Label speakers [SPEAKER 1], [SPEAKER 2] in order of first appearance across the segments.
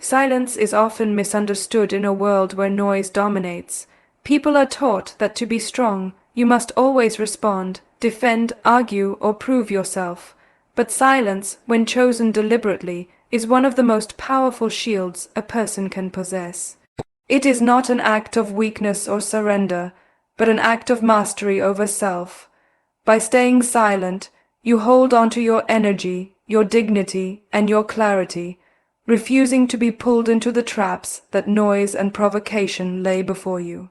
[SPEAKER 1] Silence is often misunderstood in a world where noise dominates. People are taught that to be strong, you must always respond, defend, argue, or prove yourself. But silence, when chosen deliberately, is one of the most powerful shields a person can possess. It is not an act of weakness or surrender, but an act of mastery over self. By staying silent, you hold on to your energy, your dignity, and your clarity, refusing to be pulled into the traps that noise and provocation lay before you.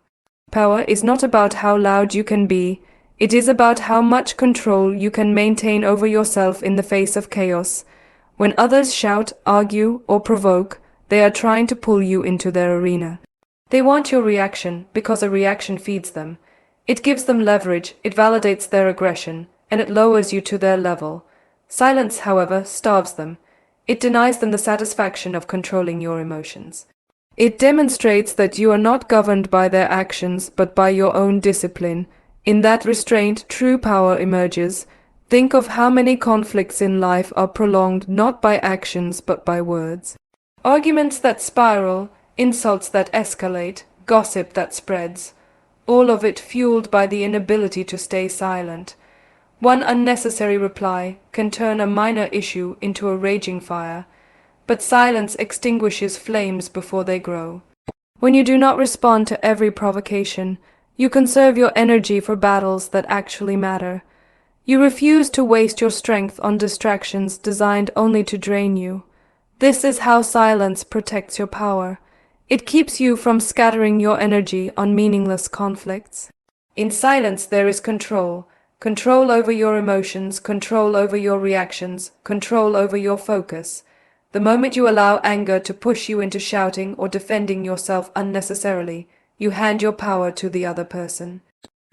[SPEAKER 1] Power is not about how loud you can be, it is about how much control you can maintain over yourself in the face of chaos. When others shout, argue, or provoke, they are trying to pull you into their arena. They want your reaction because a reaction feeds them. It gives them leverage, it validates their aggression, and it lowers you to their level. Silence, however, starves them. It denies them the satisfaction of controlling your emotions. It demonstrates that you are not governed by their actions but by your own discipline. In that restraint, true power emerges. Think of how many conflicts in life are prolonged not by actions but by words. Arguments that spiral, insults that escalate, gossip that spreads. All of it fueled by the inability to stay silent. One unnecessary reply can turn a minor issue into a raging fire, but silence extinguishes flames before they grow. When you do not respond to every provocation, you conserve your energy for battles that actually matter. You refuse to waste your strength on distractions designed only to drain you. This is how silence protects your power. It keeps you from scattering your energy on meaningless conflicts. In silence there is control. Control over your emotions, control over your reactions, control over your focus. The moment you allow anger to push you into shouting or defending yourself unnecessarily, you hand your power to the other person.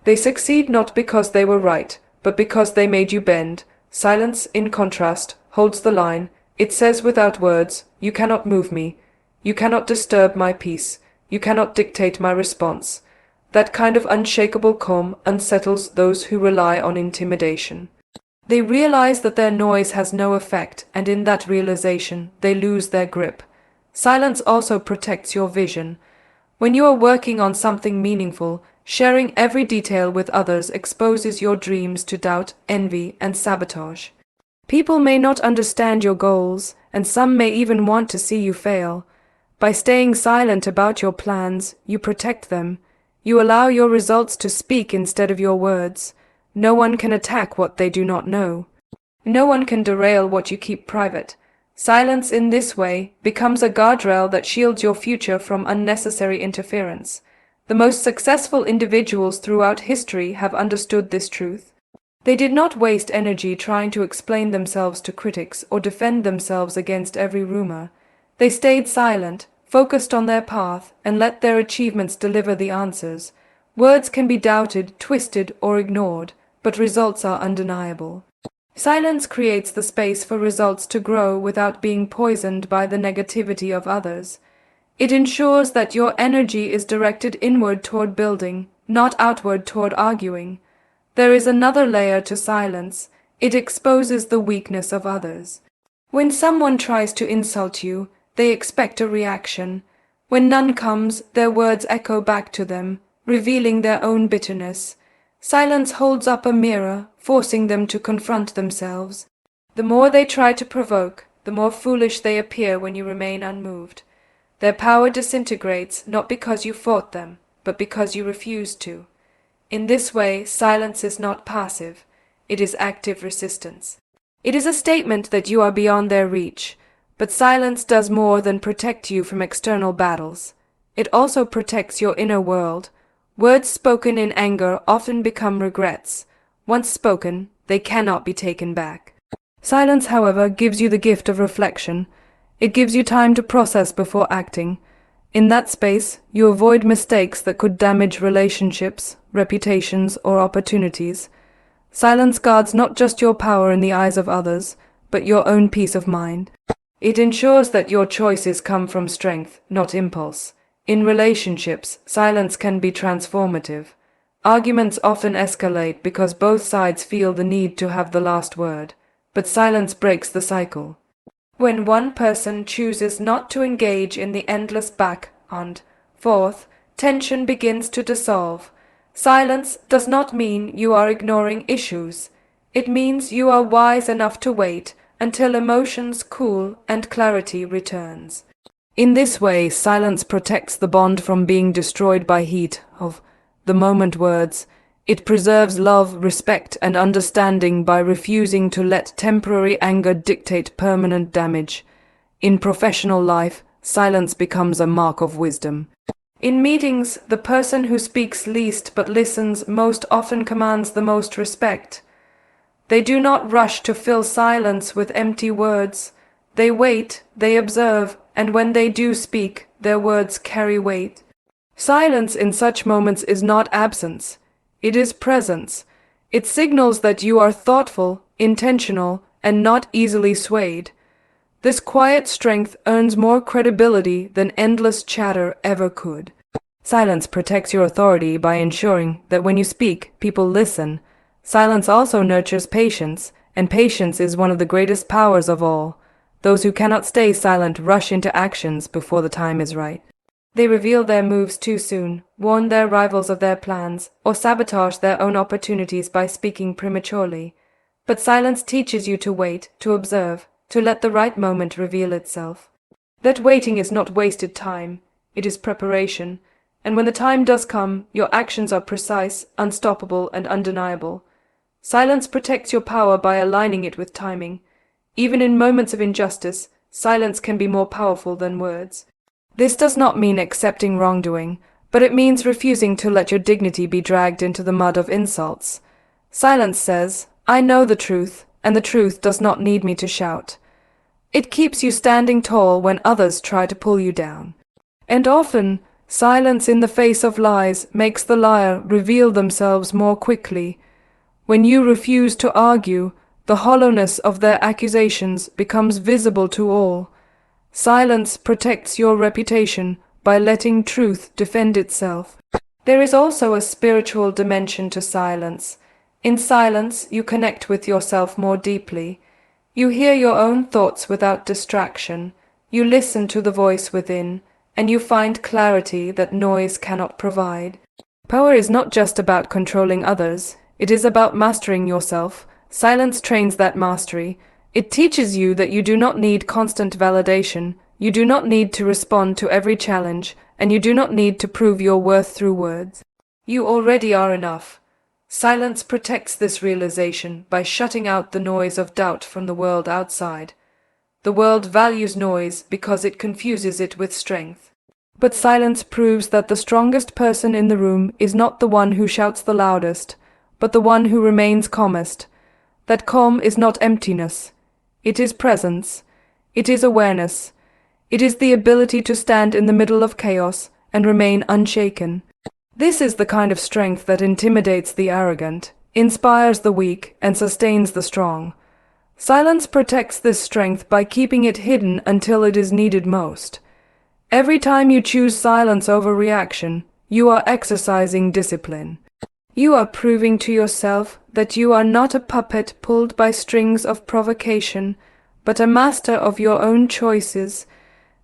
[SPEAKER 1] They succeed not because they were right, but because they made you bend. Silence, in contrast, holds the line. It says without words, you cannot move me. You cannot disturb my peace. You cannot dictate my response. That kind of unshakable calm unsettles those who rely on intimidation. They realize that their noise has no effect, and in that realization, they lose their grip. Silence also protects your vision. When you are working on something meaningful, sharing every detail with others exposes your dreams to doubt, envy, and sabotage. People may not understand your goals, and some may even want to see you fail. By staying silent about your plans, you protect them. You allow your results to speak instead of your words. No one can attack what they do not know. No one can derail what you keep private. Silence in this way becomes a guardrail that shields your future from unnecessary interference. The most successful individuals throughout history have understood this truth. They did not waste energy trying to explain themselves to critics or defend themselves against every rumor. They stayed silent, focused on their path, and let their achievements deliver the answers. Words can be doubted, twisted, or ignored, but results are undeniable. Silence creates the space for results to grow without being poisoned by the negativity of others. It ensures that your energy is directed inward toward building, not outward toward arguing. There is another layer to silence. It exposes the weakness of others. When someone tries to insult you, they expect a reaction. When none comes, their words echo back to them, revealing their own bitterness. Silence holds up a mirror, forcing them to confront themselves. The more they try to provoke, the more foolish they appear when you remain unmoved. Their power disintegrates not because you fought them, but because you refused to. In this way, silence is not passive, it is active resistance. It is a statement that you are beyond their reach. But silence does more than protect you from external battles. It also protects your inner world. Words spoken in anger often become regrets. Once spoken, they cannot be taken back. Silence, however, gives you the gift of reflection. It gives you time to process before acting. In that space, you avoid mistakes that could damage relationships, reputations, or opportunities. Silence guards not just your power in the eyes of others, but your own peace of mind. It ensures that your choices come from strength, not impulse. In relationships, silence can be transformative. Arguments often escalate because both sides feel the need to have the last word, but silence breaks the cycle. when one person chooses not to engage in the endless back and forth, tension begins to dissolve. Silence does not mean you are ignoring issues. It means you are wise enough to wait until emotions cool and clarity returns. In this way, silence protects the bond from being destroyed by heat of the moment words. It preserves love, respect, and understanding by refusing to let temporary anger dictate permanent damage. In professional life, silence becomes a mark of wisdom. In meetings, the person who speaks least but listens most often commands the most respect. They do not rush to fill silence with empty words. They wait, they observe, and when they do speak, their words carry weight. Silence in such moments is not absence. It is presence. It signals that you are thoughtful, intentional, and not easily swayed. This quiet strength earns more credibility than endless chatter ever could. Silence protects your authority by ensuring that when you speak, people listen. Silence also nurtures patience, and patience is one of the greatest powers of all. Those who cannot stay silent rush into actions before the time is right. They reveal their moves too soon, warn their rivals of their plans, or sabotage their own opportunities by speaking prematurely. But silence teaches you to wait, to observe, to let the right moment reveal itself. That waiting is not wasted time, it is preparation, and when the time does come, your actions are precise, unstoppable, and undeniable. Silence protects your power by aligning it with timing. Even in moments of injustice, silence can be more powerful than words. This does not mean accepting wrongdoing, but it means refusing to let your dignity be dragged into the mud of insults. Silence says, "I know the truth, and the truth does not need me to shout." It keeps you standing tall when others try to pull you down. And often, silence in the face of lies makes the liar reveal themselves more quickly. When you refuse to argue, the hollowness of their accusations becomes visible to all. Silence protects your reputation by letting truth defend itself. There is also a spiritual dimension to silence. In silence, you connect with yourself more deeply. You hear your own thoughts without distraction. You listen to the voice within, and you find clarity that noise cannot provide. Power is not just about controlling others. It is about mastering yourself. Silence trains that mastery. It teaches you that you do not need constant validation, you do not need to respond to every challenge, and you do not need to prove your worth through words. You already are enough. Silence protects this realization by shutting out the noise of doubt from the world outside. The world values noise because it confuses it with strength. But silence proves that the strongest person in the room is not the one who shouts the loudest, but the one who remains calmest. That calm is not emptiness. It is presence. It is awareness. It is the ability to stand in the middle of chaos and remain unshaken. This is the kind of strength that intimidates the arrogant, inspires the weak, and sustains the strong. Silence protects this strength by keeping it hidden until it is needed most. Every time you choose silence over reaction, you are exercising discipline. You are proving to yourself that you are not a puppet pulled by strings of provocation, but a master of your own choices.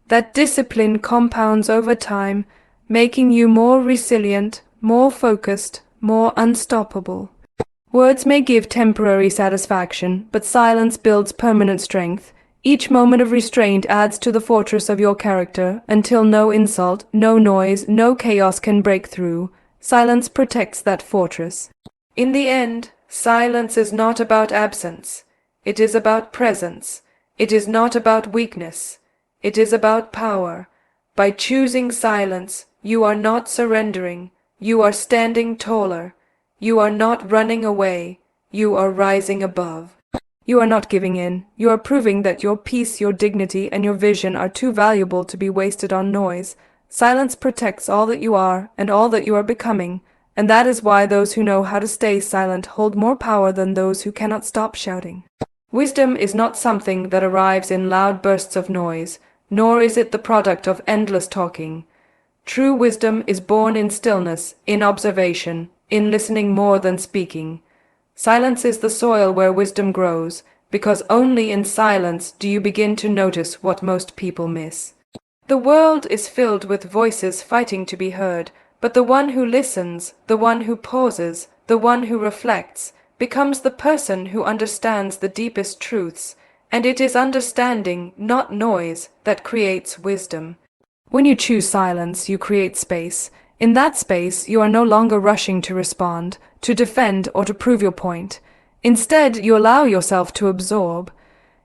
[SPEAKER 1] That discipline compounds over time, making you more resilient, more focused, more unstoppable. Words may give temporary satisfaction, but silence builds permanent strength. Each moment of restraint adds to the fortress of your character until no insult, no noise, no chaos can break through. Silence protects that fortress. In the end, silence is not about absence. It is about presence. It is not about weakness. It is about power. By choosing silence, you are not surrendering. You are standing taller. You are not running away. You are rising above. You are not giving in. You are proving that your peace, your dignity, and your vision are too valuable to be wasted on noise. Silence protects all that you are and all that you are becoming, and that is why those who know how to stay silent hold more power than those who cannot stop shouting. Wisdom is not something that arrives in loud bursts of noise, nor is it the product of endless talking. True wisdom is born in stillness, in observation, in listening more than speaking. Silence is the soil where wisdom grows, because only in silence do you begin to notice what most people miss. The world is filled with voices fighting to be heard, but the one who listens, the one who pauses, the one who reflects, becomes the person who understands the deepest truths, and it is understanding, not noise, that creates wisdom. When you choose silence, you create space. In that space, you are no longer rushing to respond, to defend, or to prove your point. Instead, you allow yourself to absorb.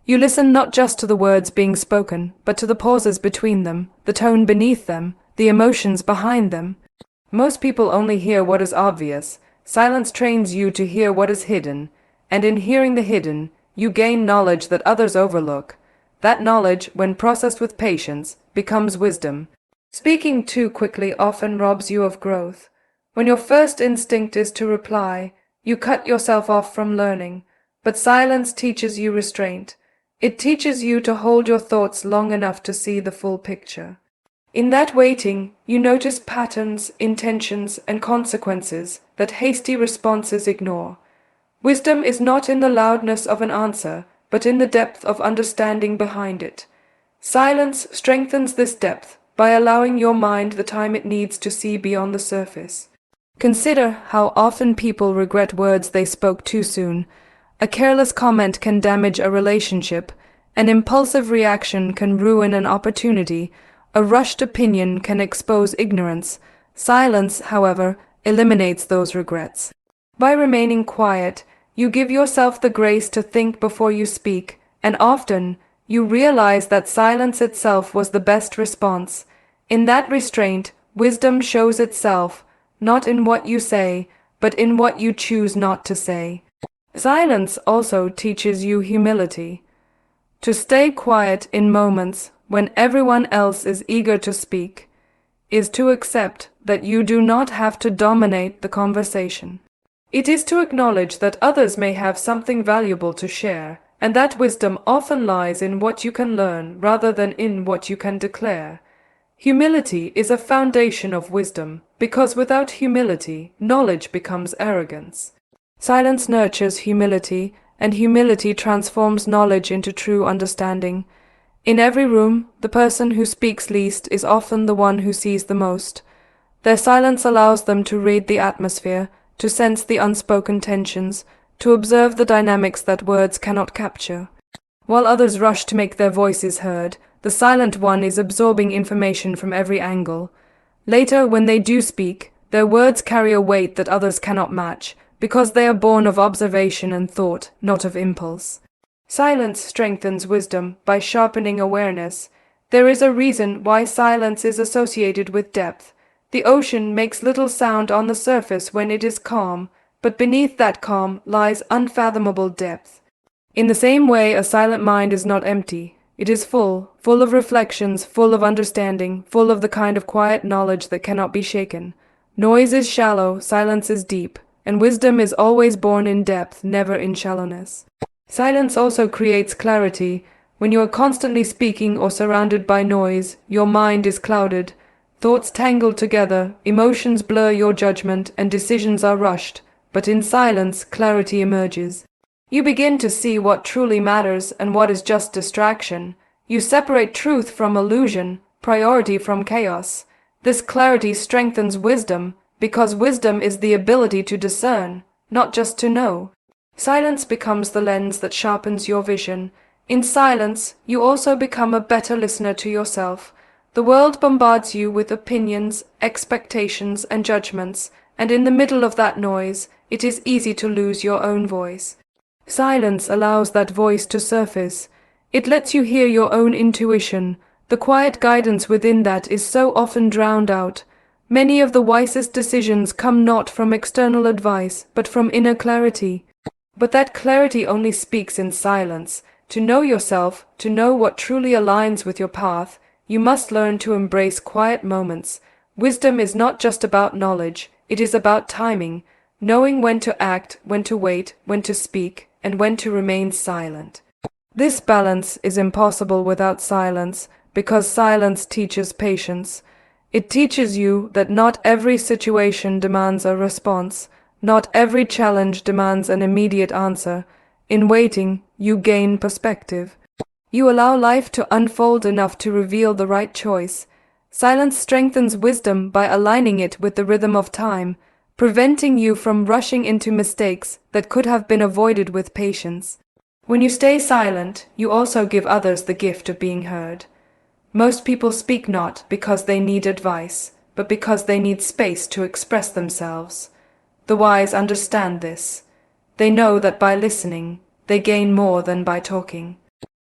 [SPEAKER 1] You listen not just to the words being spoken, but to the pauses between them, the tone beneath them, the emotions behind them. Most people only hear what is obvious. Silence trains you to hear what is hidden, and in hearing the hidden, you gain knowledge that others overlook. That knowledge, when processed with patience, becomes wisdom. Speaking too quickly often robs you of growth. When your first instinct is to reply, you cut yourself off from learning, but silence teaches you restraint. It teaches you to hold your thoughts long enough to see the full picture. In that waiting, you notice patterns, intentions, and consequences that hasty responses ignore. Wisdom is not in the loudness of an answer, but in the depth of understanding behind it. Silence strengthens this depth by allowing your mind the time it needs to see beyond the surface. Consider how often people regret words they spoke too soon. A careless comment can damage a relationship, an impulsive reaction can ruin an opportunity, a rushed opinion can expose ignorance. Silence, however, eliminates those regrets. By remaining quiet, you give yourself the grace to think before you speak, and often you realize that silence itself was the best response. In that restraint, wisdom shows itself, not in what you say, but in what you choose not to say. Silence also teaches you humility. To stay quiet in moments when everyone else is eager to speak is to accept that you do not have to dominate the conversation. It is to acknowledge that others may have something valuable to share, and that wisdom often lies in what you can learn rather than in what you can declare. Humility is a foundation of wisdom, because without humility, knowledge becomes arrogance. Silence nurtures humility, and humility transforms knowledge into true understanding. In every room, the person who speaks least is often the one who sees the most. Their silence allows them to read the atmosphere, to sense the unspoken tensions, to observe the dynamics that words cannot capture. While others rush to make their voices heard, the silent one is absorbing information from every angle. Later, when they do speak, their words carry a weight that others cannot match, because they are born of observation and thought, not of impulse. Silence strengthens wisdom by sharpening awareness. There is a reason why silence is associated with depth. The ocean makes little sound on the surface when it is calm, but beneath that calm lies unfathomable depth. In the same way, a silent mind is not empty. It is full of reflections, full of understanding, full of the kind of quiet knowledge that cannot be shaken. Noise is shallow, silence is deep, and wisdom is always born in depth, never in shallowness. Silence also creates clarity. When you are constantly speaking or surrounded by noise, your mind is clouded. Thoughts tangle together, emotions blur your judgment, and decisions are rushed. But in silence, clarity emerges. You begin to see what truly matters and what is just distraction. You separate truth from illusion, priority from chaos. This clarity strengthens wisdom, because wisdom is the ability to discern, not just to know. Silence becomes the lens that sharpens your vision. In silence, you also become a better listener to yourself. The world bombards you with opinions, expectations, and judgments, and in the middle of that noise, it is easy to lose your own voice. Silence allows that voice to surface. It lets you hear your own intuition. The quiet guidance within that is so often drowned out. Many of the wisest decisions come not from external advice, but from inner clarity. But that clarity only speaks in silence. To know yourself, to know what truly aligns with your path, you must learn to embrace quiet moments. Wisdom is not just about knowledge, it is about timing, knowing when to act, when to wait, when to speak, and when to remain silent. This balance is impossible without silence, because silence teaches patience. It teaches you that not every situation demands a response, not every challenge demands an immediate answer. In waiting, you gain perspective. You allow life to unfold enough to reveal the right choice. Silence strengthens wisdom by aligning it with the rhythm of time, preventing you from rushing into mistakes that could have been avoided with patience. When you stay silent, you also give others the gift of being heard. Most people speak not because they need advice, but because they need space to express themselves. The wise understand this. They know that by listening, they gain more than by talking.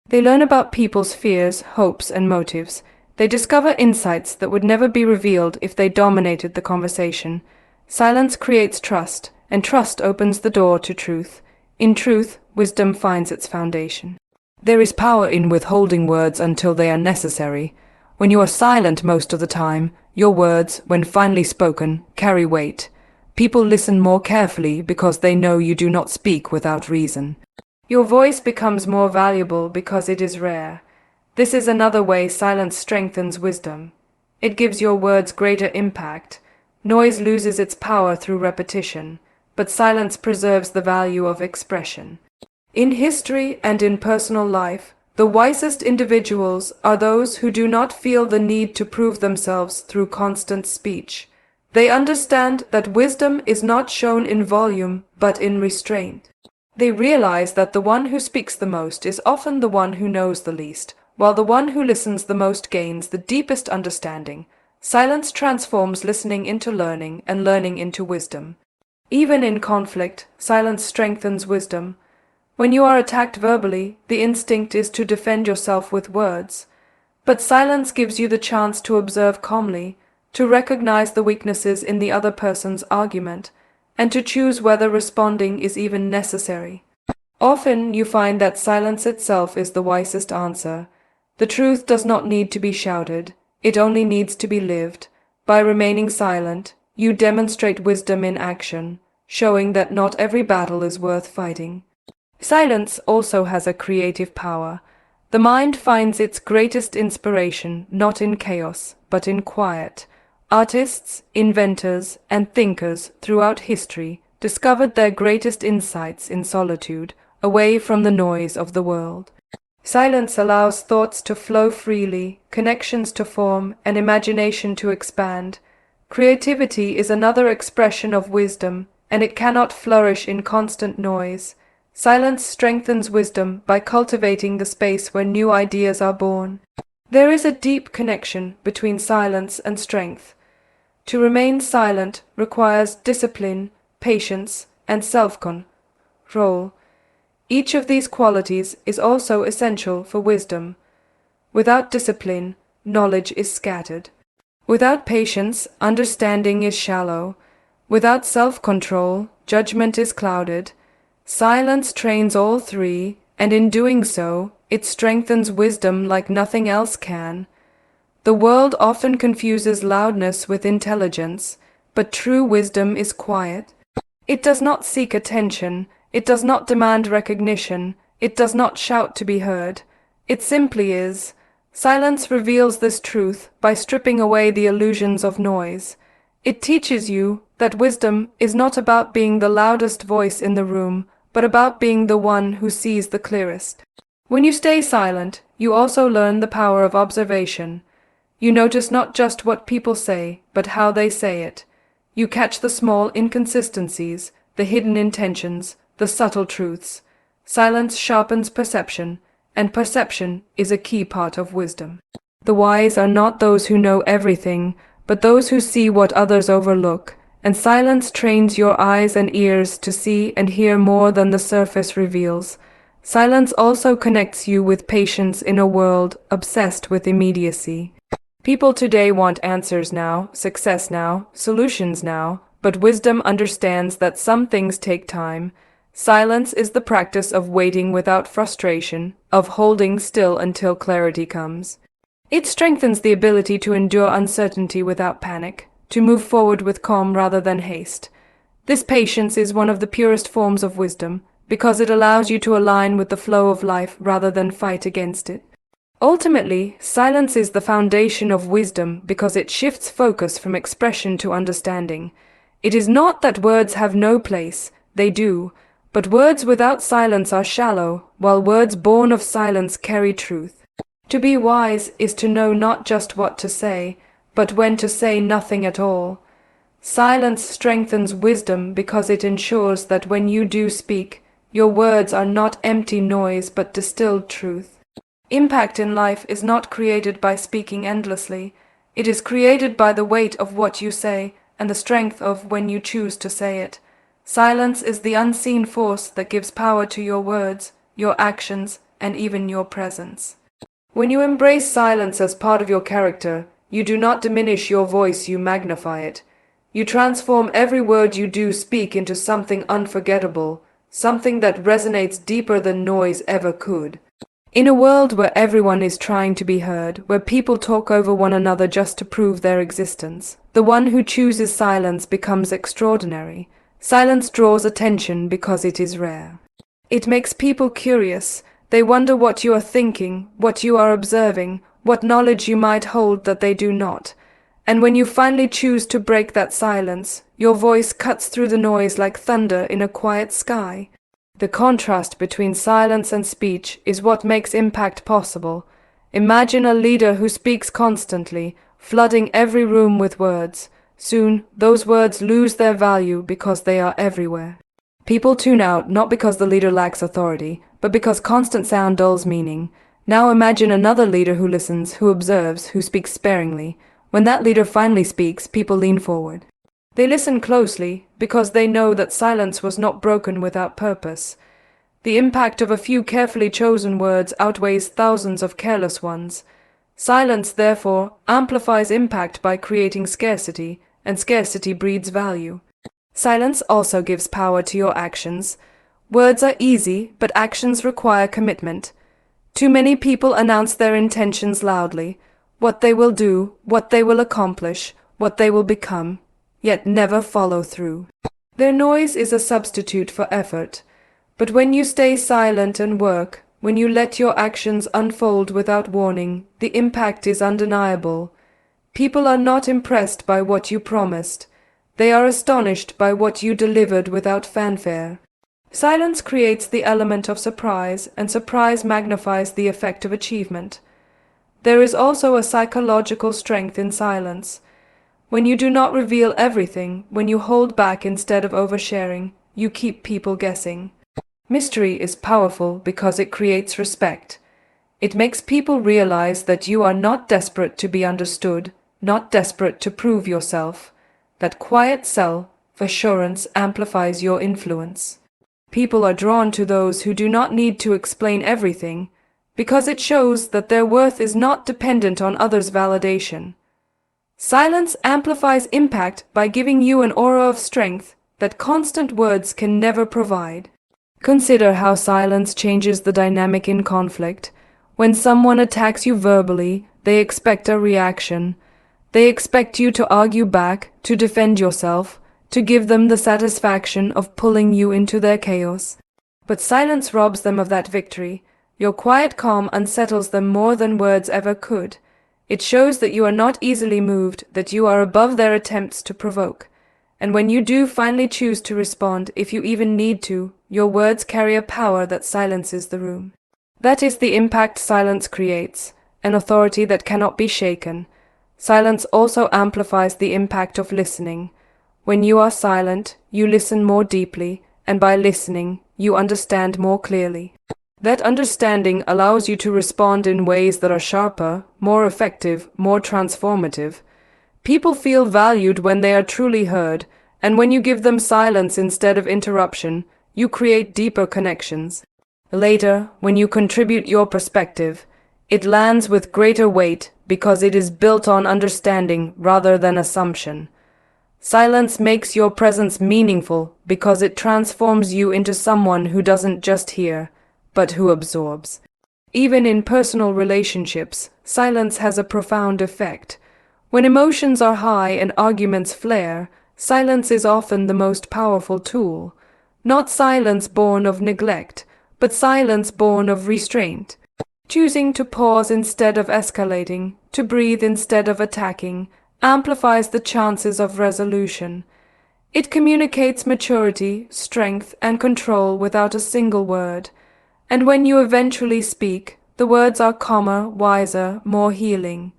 [SPEAKER 1] They learn about people's fears, hopes, and motives. They discover insights that would never be revealed if they dominated the conversation. Silence creates trust, and trust opens the door to truth. In truth, wisdom finds its foundation. There is power in withholding words until they are necessary. When you are silent most of the time, your words, when finally spoken, carry weight. People listen more carefully because they know you do not speak without reason. Your voice becomes more valuable because it is rare. This is another way silence strengthens wisdom. It gives your words greater impact. Noise loses its power through repetition, but silence preserves the value of expression. In history and in personal life, the wisest individuals are those who do not feel the need to prove themselves through constant speech. They understand that wisdom is not shown in volume, but in restraint. They realize that the one who speaks the most is often the one who knows the least, while the one who listens the most gains the deepest understanding. Silence transforms listening into learning and learning into wisdom. Even in conflict, silence strengthens wisdom. When you are attacked verbally, the instinct is to defend yourself with words. But silence gives you the chance to observe calmly, to recognize the weaknesses in the other person's argument, and to choose whether responding is even necessary. Often you find that silence itself is the wisest answer. The truth does not need to be shouted, it only needs to be lived. By remaining silent, you demonstrate wisdom in action, showing that not every battle is worth fighting. Silence also has a creative power. The mind finds its greatest inspiration not in chaos, but in quiet. Artists, inventors, and thinkers throughout history discovered their greatest insights in solitude, away from the noise of the world. Silence allows thoughts to flow freely, connections to form, and imagination to expand. Creativity is another expression of wisdom, and it cannot flourish in constant noise. Silence strengthens wisdom by cultivating the space where new ideas are born. There is a deep connection between silence and strength. To remain silent requires discipline, patience, and self-control. Each of these qualities is also essential for wisdom. Without discipline, knowledge is scattered. Without patience, understanding is shallow. Without self-control, judgment is clouded. Silence trains all three, and in doing so, it strengthens wisdom like nothing else can. The world often confuses loudness with intelligence, but true wisdom is quiet. It does not seek attention, it does not demand recognition, it does not shout to be heard. It simply is. Silence reveals this truth by stripping away the illusions of noise. It teaches you that wisdom is not about being the loudest voice in the room, but about being the one who sees the clearest. When you stay silent, you also learn the power of observation. You notice not just what people say, but how they say it. You catch the small inconsistencies, the hidden intentions, the subtle truths. Silence sharpens perception, and perception is a key part of wisdom. The wise are not those who know everything, but those who see what others overlook, and silence trains your eyes and ears to see and hear more than the surface reveals. Silence also connects you with patience in a world obsessed with immediacy. People today want answers now, success now, solutions now, but wisdom understands that some things take time. Silence is the practice of waiting without frustration, of holding still until clarity comes. It strengthens the ability to endure uncertainty without panic, to move forward with calm rather than haste. This patience is one of the purest forms of wisdom, because it allows you to align with the flow of life rather than fight against it. Ultimately, silence is the foundation of wisdom because it shifts focus from expression to understanding. It is not that words have no place, they do, But words without silence are shallow, while words born of silence carry truth. To be wise is to know not just what to say, but when to say nothing at all. Silence strengthens wisdom because it ensures that when you do speak, your words are not empty noise but distilled truth. Impact in life is not created by speaking endlessly. It is created by the weight of what you say and the strength of when you choose to say it. Silence is the unseen force that gives power to your words, your actions, and even your presence. When you embrace silence as part of your character, you do not diminish your voice, you magnify it. You transform every word you do speak into something unforgettable, something that resonates deeper than noise ever could. In a world where everyone is trying to be heard, where people talk over one another just to prove their existence, the one who chooses silence becomes extraordinary. Silence draws attention because it is rare. It makes people curious. They wonder what you are thinking, what you are observing, what knowledge you might hold that they do not. And when you finally choose to break that silence, your voice cuts through the noise like thunder in a quiet sky. The contrast between silence and speech is what makes impact possible. Imagine a leader who speaks constantly, flooding every room with words. Soon, those words lose their value because they are everywhere. People tune out not because the leader lacks authority, but because constant sound dulls meaning. Now imagine another leader who listens, who observes, who speaks sparingly. When that leader finally speaks, people lean forward. They listen closely because they know that silence was not broken without purpose. The impact of a few carefully chosen words outweighs thousands of careless ones. Silence, therefore, amplifies impact by creating scarcity, and scarcity breeds value. Silence also gives power to your actions. Words are easy, but actions require commitment. Too many people announce their intentions loudly, what they will do, what they will accomplish, what they will become, yet never follow through. Their noise is a substitute for effort. But when you stay silent and work, when you let your actions unfold without warning, the impact is undeniable. People are not impressed by what you promised. They are astonished by what you delivered without fanfare. Silence creates the element of surprise, and surprise magnifies the effect of achievement. There is also a psychological strength in silence. When you do not reveal everything, when you hold back instead of oversharing, you keep people guessing. Mystery is powerful because it creates respect. It makes people realize that you are not desperate to be understood, not desperate to prove yourself. That quiet self-assurance amplifies your influence. People are drawn to those who do not need to explain everything, because it shows that their worth is not dependent on others' validation. Silence amplifies impact by giving you an aura of strength that constant words can never provide. Consider how silence changes the dynamic in conflict. When someone attacks you verbally, they expect a reaction. They expect you to argue back, to defend yourself, to give them the satisfaction of pulling you into their chaos. But silence robs them of that victory. Your quiet calm unsettles them more than words ever could. It shows that you are not easily moved, that you are above their attempts to provoke. And when you do finally choose to respond, if you even need to, your words carry a power that silences the room. That is the impact silence creates, an authority that cannot be shaken. Silence also amplifies the impact of listening. When you are silent, you listen more deeply, and by listening, you understand more clearly. That understanding allows you to respond in ways that are sharper, more effective, more transformative. People feel valued when they are truly heard, and when you give them silence instead of interruption, you create deeper connections. Later, when you contribute your perspective, it lands with greater weight because it is built on understanding rather than assumption. Silence makes your presence meaningful because it transforms you into someone who doesn't just hear, but who absorbs. Even in personal relationships, silence has a profound effect. When emotions are high and arguments flare, silence is often the most powerful tool. Not silence born of neglect, but silence born of restraint. Choosing to pause instead of escalating, to breathe instead of attacking, amplifies the chances of resolution. It communicates maturity, strength, and control without a single word. And when you eventually speak, the words are calmer, wiser, more healing.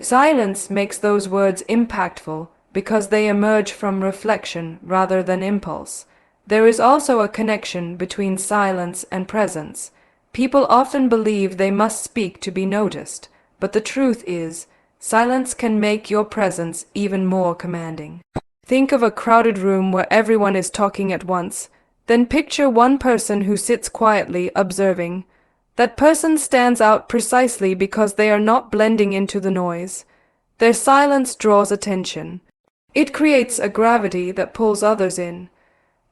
[SPEAKER 1] Silence makes those words impactful because they emerge from reflection rather than impulse. There is also a connection between silence and presence. People often believe they must speak to be noticed, but the truth is, silence can make your presence even more commanding. Think of a crowded room where everyone is talking at once. Then picture one person who sits quietly, observing. That person stands out precisely because they are not blending into the noise. Their silence draws attention. It creates a gravity that pulls others in.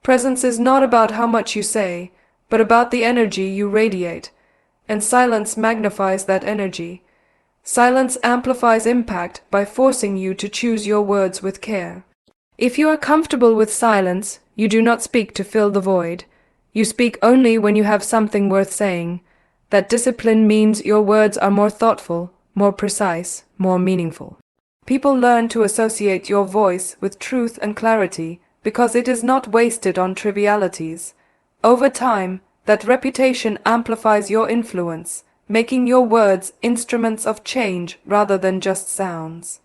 [SPEAKER 1] Presence is not about how much you say, but about the energy you radiate, and silence magnifies that energy. Silence amplifies impact by forcing you to choose your words with care. If you are comfortable with silence, you do not speak to fill the void. You speak only when you have something worth saying. That discipline means your words are more thoughtful, more precise, more meaningful. People learn to associate your voice with truth and clarity because it is not wasted on trivialities. Over time, that reputation amplifies your influence, making your words instruments of change rather than just sounds.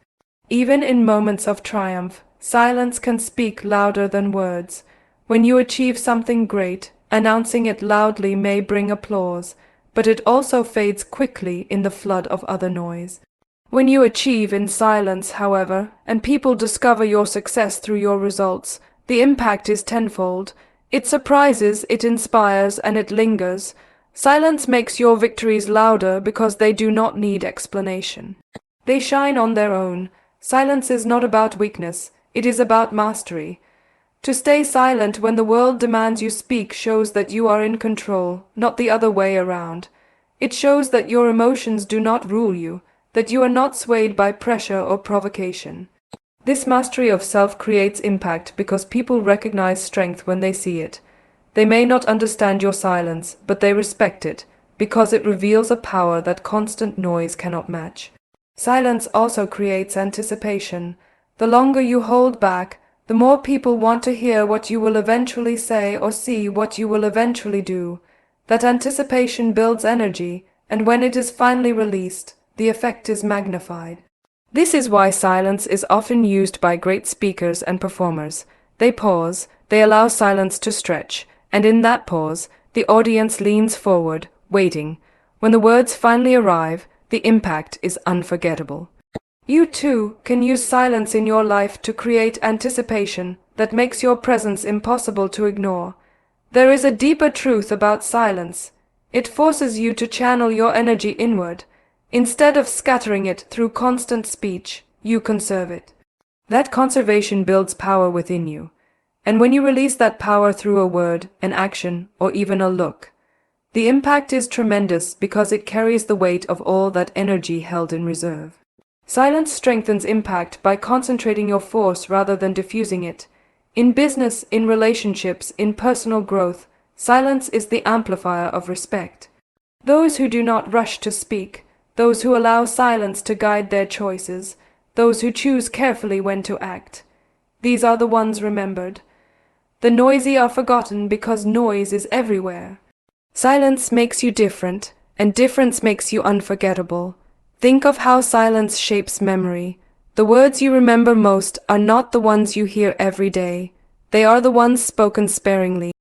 [SPEAKER 1] Even in moments of triumph, silence can speak louder than words. When you achieve something great, announcing it loudly may bring applause, but it also fades quickly in the flood of other noise. When you achieve in silence, however, and people discover your success through your results, the impact is tenfold. It surprises, it inspires, and it lingers. Silence makes your victories louder because they do not need explanation. They shine on their own. Silence is not about weakness, it is about mastery. To stay silent when the world demands you speak shows that you are in control, not the other way around. It shows that your emotions do not rule you, that you are not swayed by pressure or provocation. This mastery of self creates impact because people recognize strength when they see it. They may not understand your silence, but they respect it, because it reveals a power that constant noise cannot match. Silence also creates anticipation. The longer you hold back, the more people want to hear what you will eventually say or see what you will eventually do. That anticipation builds energy, and when it is finally released, the effect is magnified. This is why silence is often used by great speakers and performers. They pause, they allow silence to stretch, and in that pause, the audience leans forward, waiting. When the words finally arrive, the impact is unforgettable. You too can use silence in your life to create anticipation that makes your presence impossible to ignore. There is a deeper truth about silence. It forces you to channel your energy inward. Instead of scattering it through constant speech, you conserve it. That conservation builds power within you. And when you release that power through a word, an action, or even a look, the impact is tremendous because it carries the weight of all that energy held in reserve. Silence strengthens impact by concentrating your force rather than diffusing it. In business, in relationships, in personal growth, silence is the amplifier of respect. Those who do not rush to speak, those who allow silence to guide their choices, those who choose carefully when to act, these are the ones remembered. The noisy are forgotten because noise is everywhere. Silence makes you different, and difference makes you unforgettable. Think of how silence shapes memory. The words you remember most are not the ones you hear every day. They are the ones spoken sparingly.